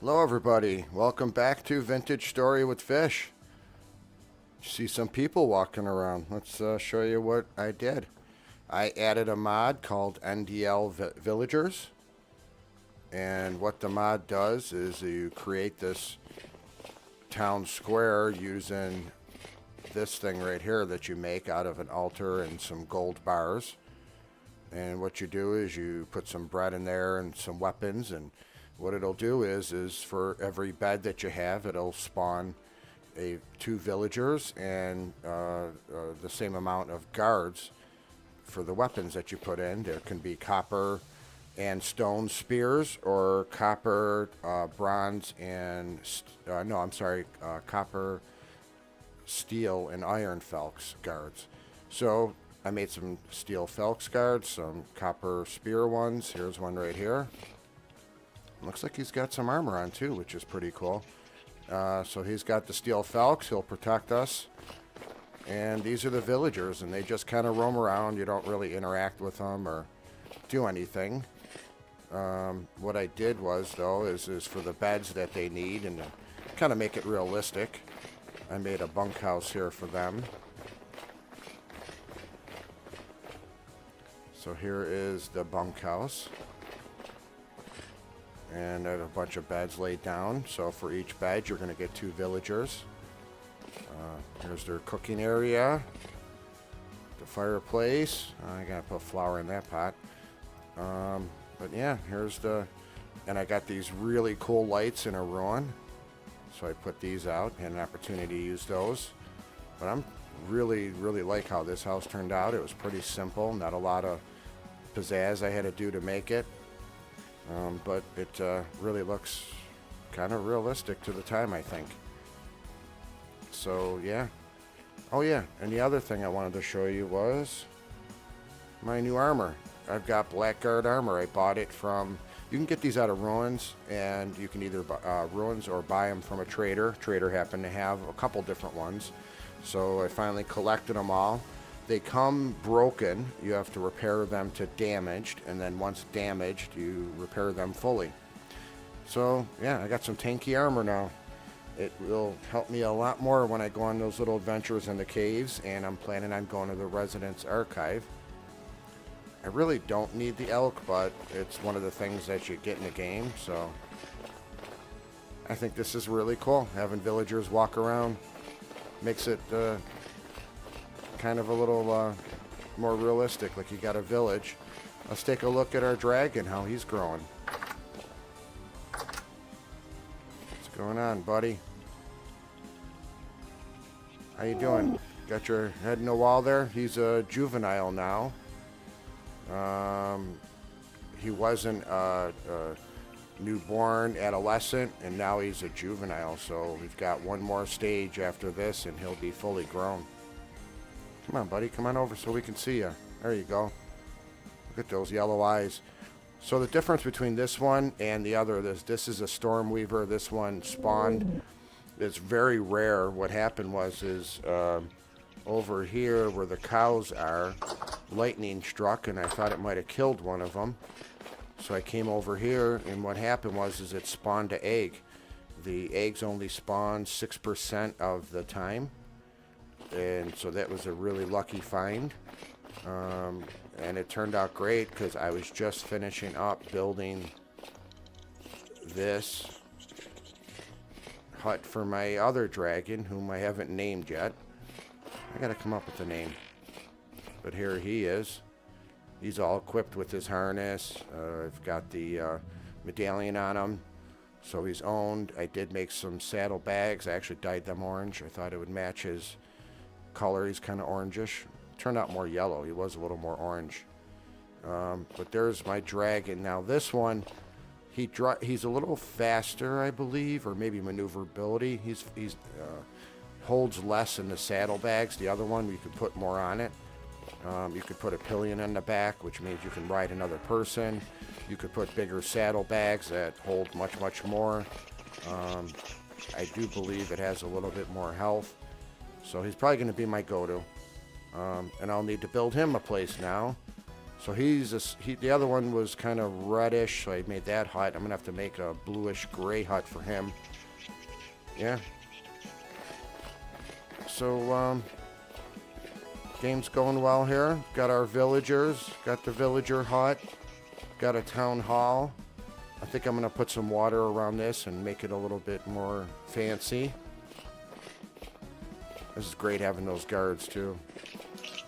Hello, everybody. Welcome back to Vintage Story with Fish. See some people walking around. Let's show you what I did. I added a mod called NDL Villagers. And what the mod does is you create this town square using this thing right here that you make out of an altar and some gold bars. And what you do is you put some bread in there and some weapons, and what it'll do is for every bed that you have, it'll spawn two villagers and the same amount of guards for the weapons that you put in. There can be copper and stone spears, or copper, bronze, and copper, steel, and iron Felks guards. So I made some steel Felks guards, some copper spear ones. Here's one right here. Looks like he's got some armor on too, which is pretty cool. So he's got the steel Felks. He'll protect us. And these are the villagers, and they just kind of roam around. You don't really interact with them or do anything. What I did was, though, is for the beds that they need, and to kind of make it realistic, I made a bunkhouse here for them. So here is the bunkhouse. And I have a bunch of beds laid down. So for each bed, you're going to get two villagers. Here's their cooking area. The fireplace. I got to put flour in that pot. But yeah, and I got these really cool lights in a ruin. So I put these out, had an opportunity to use those. But I'm really like how this house turned out. It was pretty simple, not a lot of pizzazz I had to do to make it. But it really looks kind of realistic to the time, I think. So yeah. Oh yeah, and the other thing I wanted to show you was my new armor. I've got Blackguard armor. I bought it from, you can get these out of ruins, and you can either ruins or buy them from a trader. Trader happened to have a couple different ones, so I finally collected them all. They come broken. You have to repair them to damaged, and then once damaged, you repair them fully. So yeah, I got some tanky armor now. It will help me a lot more when I go on those little adventures in the caves, and I'm planning on going to the Residence Archive. I really don't need the elk, but it's one of the things that you get in the game, so I think this is really cool. Having villagers walk around makes it kind of a little more realistic, like you got a village. Let's take a look at our dragon, how he's growing. What's going on, buddy? How you doing? Got your head in the wall there? He's a juvenile now. He wasn't a newborn adolescent, and now he's a juvenile, so we've got one more stage after this and he'll be fully grown. Come on, buddy, come on over so we can see you. There you go. Look at those yellow eyes. So the difference between this one and the other, this is a Stormweaver. This one spawned. It's very rare. What happened was over here where the cows are, lightning struck, and I thought it might have killed one of them. So I came over here, and what happened was it spawned an egg. The eggs only spawn 6% of the time, and so that was a really lucky find. And it turned out great because I was just finishing up building this hut for my other dragon, whom I haven't named yet. I gotta come up with a name. But here he is. He's all equipped with his harness. I've got the medallion on him, so he's owned. I did make some saddle bags. I actually dyed them orange. I thought it would match his color. He's kind of orangish. Turned out more yellow. He was a little more orange. But there's my dragon. Now this one, he's a little faster, I believe, or maybe maneuverability. He's holds less in the saddlebags. The other one, you could put more on it. You could put a pillion in the back, which means you can ride another person. You could put bigger saddlebags that hold much more. I do believe it has a little bit more health. So he's probably going to be my go-to. And I'll need to build him a place now. So the other one was kind of reddish, so I made that hut. I'm gonna have to make a bluish gray hut for him. Yeah. So game's going well here. Got our villagers. Got the villager hut. Got a town hall. I think I'm gonna put some water around this and make it a little bit more fancy. This is great having those guards too.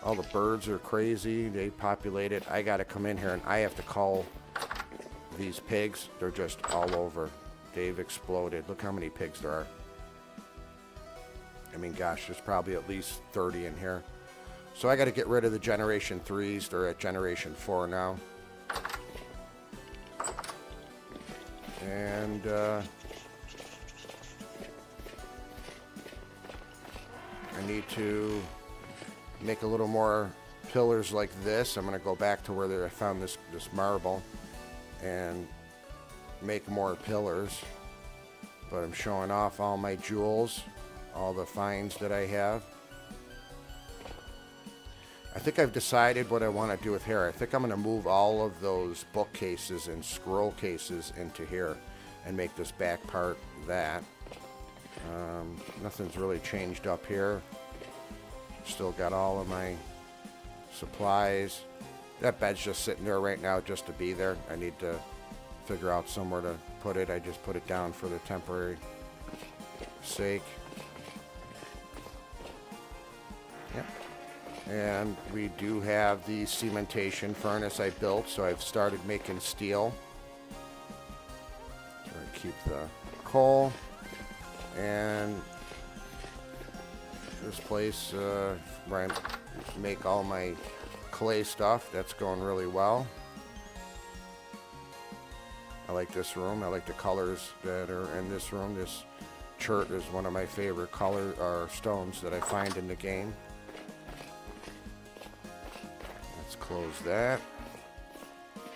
All the birds are crazy. They populate it. I gotta come in here and I have to call these pigs. They're just all over. They've exploded. Look how many pigs there are. I mean, gosh, there's probably at least 30 in here. So I gotta get rid of the Generation 3s. They're at Generation 4 now. And I need to make a little more pillars like this. I'm going to go back to where I found this marble and make more pillars. But I'm showing off all my jewels, all the finds that I have. I think I've decided what I want to do with here. I think I'm going to move all of those bookcases and scroll cases into here and make this back part that. Nothing's really changed up here. Still got all of my supplies. That bed's just sitting there right now just to be there. I need to figure out somewhere to put it. I just put it down for the temporary sake. Yep. And we do have the cementation furnace I built, so I've started making steel. So I keep the coal. And this place where I make all my clay stuff, that's going really well. I like this room. I like the colors that are in this room. This chert is one of my favorite color or stones that I find in the game. Let's close that.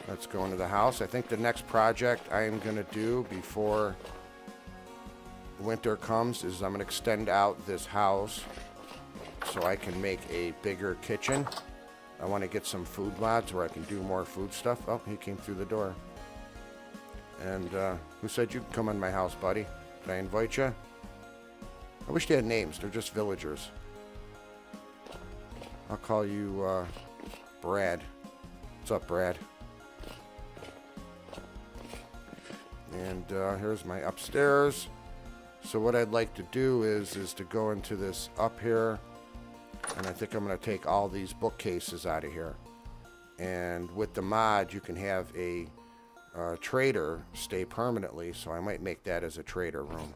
Let's go into the house. I think the next project I am going to do before winter comes is I'm going to extend out this house so I can make a bigger kitchen. I want to get some food mods where I can do more food stuff. Oh, he came through the door. And who said you could come in my house, buddy? Did I invite you? I wish they had names. They're just villagers. I'll call you Brad. What's up, Brad? And here's my upstairs. So what I'd like to do is to go into this up here, and I think I'm going to take all these bookcases out of here. And with the mod, you can have a trader stay permanently, so I might make that as a trader room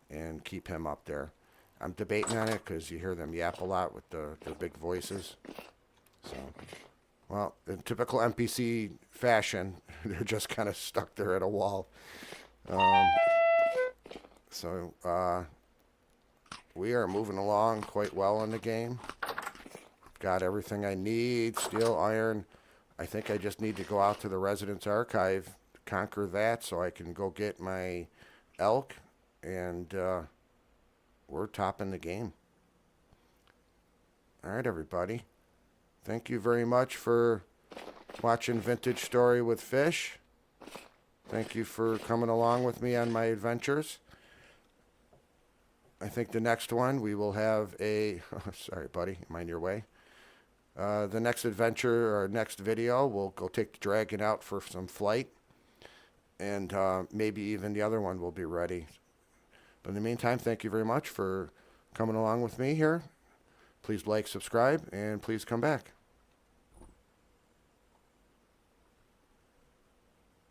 and keep him up there. I'm debating on it because you hear them yap a lot with their big voices. So, well, in typical NPC fashion, they're just kind of stuck there at a wall. So we are moving along quite well in the game. Got everything I need, steel, iron. I think I just need to go out to the Residence Archive, conquer that so I can go get my elk, and we're topping the game. All right, everybody. Thank you very much for watching Vintage Story with Fish. Thank you for coming along with me on my adventures. I think the next one we will have a... sorry, buddy. Mind your way. The next adventure or next video, we'll go take the dragon out for some flight. And maybe even the other one will be ready. But in the meantime, thank you very much for coming along with me here. Please like, subscribe, and please come back.